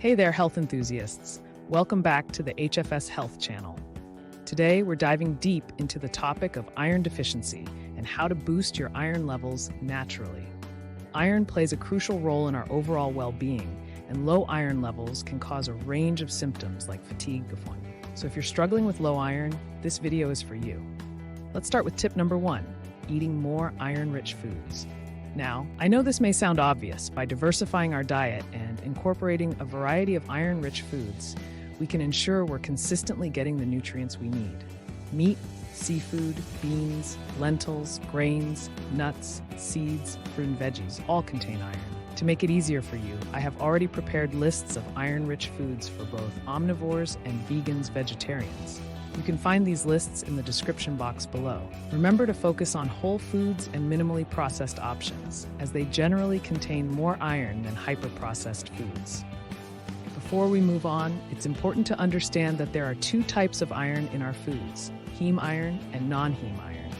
Hey there, health enthusiasts. Welcome back to the HFS Health Channel. Today, we're diving deep into the topic of iron deficiency and how to boost your iron levels naturally. Iron plays a crucial role in our overall well-being, and low iron levels can cause a range of symptoms like fatigue. So if you're struggling with low iron, this video is for you. Let's start with tip number 1, eating more iron-rich foods. Now, I know this may sound obvious. By diversifying our diet and incorporating a variety of iron-rich foods, we can ensure we're consistently getting the nutrients we need. Meat, seafood, beans, lentils, grains, nuts, seeds, fruit and veggies all contain iron. To make it easier for you, I have already prepared lists of iron-rich foods for both omnivores and vegetarians. You can find these lists in the description box below. Remember to focus on whole foods and minimally processed options, as they generally contain more iron than hyper-processed foods. Before we move on, it's important to understand that there are two types of iron in our foods, heme iron and non-heme iron.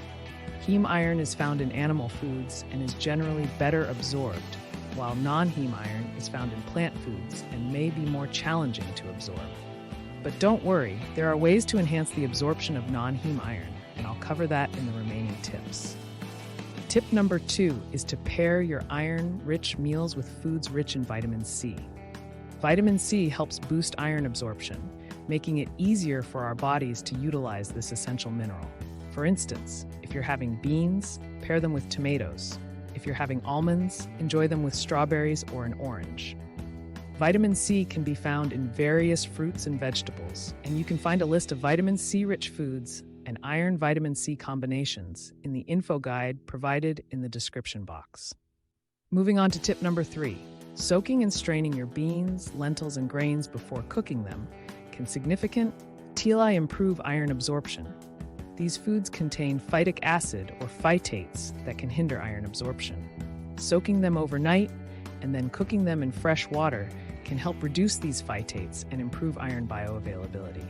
Heme iron is found in animal foods and is generally better absorbed, while non-heme iron is found in plant foods and may be more challenging to absorb. But don't worry, there are ways to enhance the absorption of non-heme iron, and I'll cover that in the remaining tips. Tip number 2 is to pair your iron-rich meals with foods rich in vitamin C. Vitamin C helps boost iron absorption, making it easier for our bodies to utilize this essential mineral. For instance, if you're having beans, pair them with tomatoes. If you're having almonds, enjoy them with strawberries or an orange. Vitamin C can be found in various fruits and vegetables, and you can find a list of vitamin C-rich foods and iron-vitamin C combinations in the info guide provided in the description box. Moving on to tip number 3, soaking and straining your beans, lentils, and grains before cooking them can significantly improve iron absorption. These foods contain phytic acid or phytates that can hinder iron absorption. Soaking them overnight and then cooking them in fresh water can help reduce these phytates and improve iron bioavailability.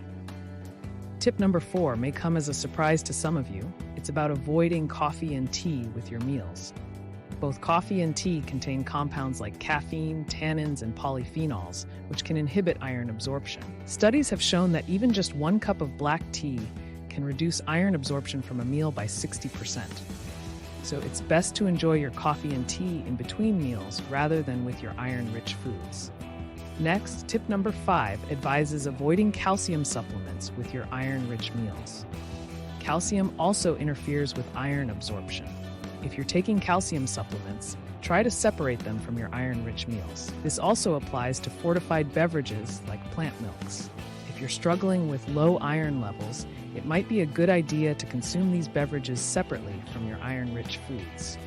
Tip number 4 may come as a surprise to some of you. It's about avoiding coffee and tea with your meals. Both coffee and tea contain compounds like caffeine, tannins, and polyphenols, which can inhibit iron absorption. Studies have shown that even just 1 cup of black tea can reduce iron absorption from a meal by 60%. So it's best to enjoy your coffee and tea in between meals rather than with your iron-rich foods. Next, tip number 5 advises avoiding calcium supplements with your iron-rich meals. Calcium also interferes with iron absorption. If you're taking calcium supplements, try to separate them from your iron-rich meals. This also applies to fortified beverages like plant milks. If you're struggling with low iron levels, it might be a good idea to consume these beverages separately from your iron-rich foods.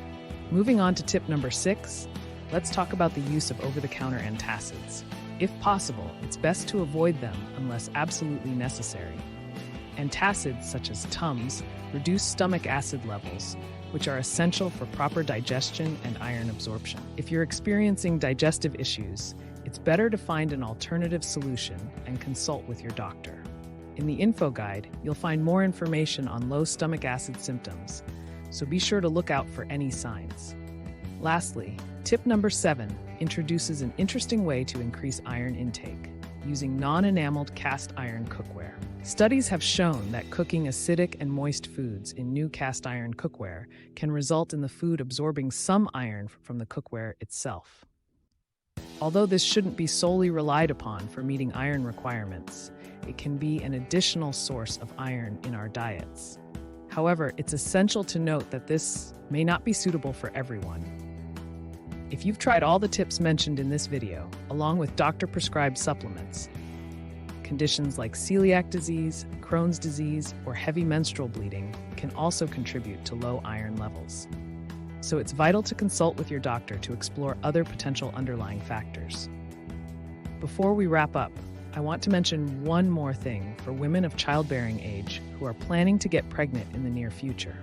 Moving on to tip number 6, let's talk about the use of over-the-counter antacids. If possible, it's best to avoid them unless absolutely necessary. Antacids, such as Tums, reduce stomach acid levels, which are essential for proper digestion and iron absorption. If you're experiencing digestive issues, it's better to find an alternative solution and consult with your doctor. In the info guide, you'll find more information on low stomach acid symptoms, so be sure to look out for any signs. Lastly, tip number 7 introduces an interesting way to increase iron intake, using non-enameled cast iron cookware. Studies have shown that cooking acidic and moist foods in new cast iron cookware can result in the food absorbing some iron from the cookware itself. Although this shouldn't be solely relied upon for meeting iron requirements, it can be an additional source of iron in our diets. However, it's essential to note that this may not be suitable for everyone. If you've tried all the tips mentioned in this video, along with doctor-prescribed supplements, conditions like celiac disease, Crohn's disease, or heavy menstrual bleeding can also contribute to low iron levels. So it's vital to consult with your doctor to explore other potential underlying factors. Before we wrap up, I want to mention one more thing for women of childbearing age who are planning to get pregnant in the near future.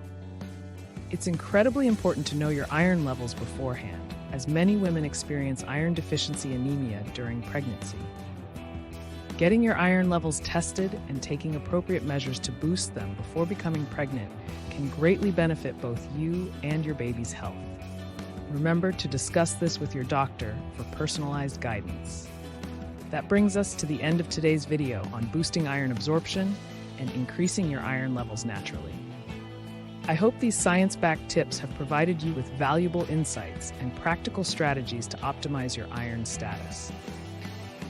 It's incredibly important to know your iron levels beforehand, as many women experience iron deficiency anemia during pregnancy. Getting your iron levels tested and taking appropriate measures to boost them before becoming pregnant can greatly benefit both you and your baby's health. Remember to discuss this with your doctor for personalized guidance. That brings us to the end of today's video on boosting iron absorption and increasing your iron levels naturally. I hope these science-backed tips have provided you with valuable insights and practical strategies to optimize your iron status.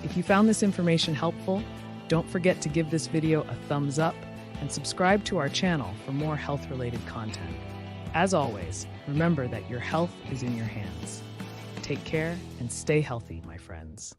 If you found this information helpful, don't forget to give this video a thumbs up and subscribe to our channel for more health-related content. As always, remember that your health is in your hands. Take care and stay healthy, my friends.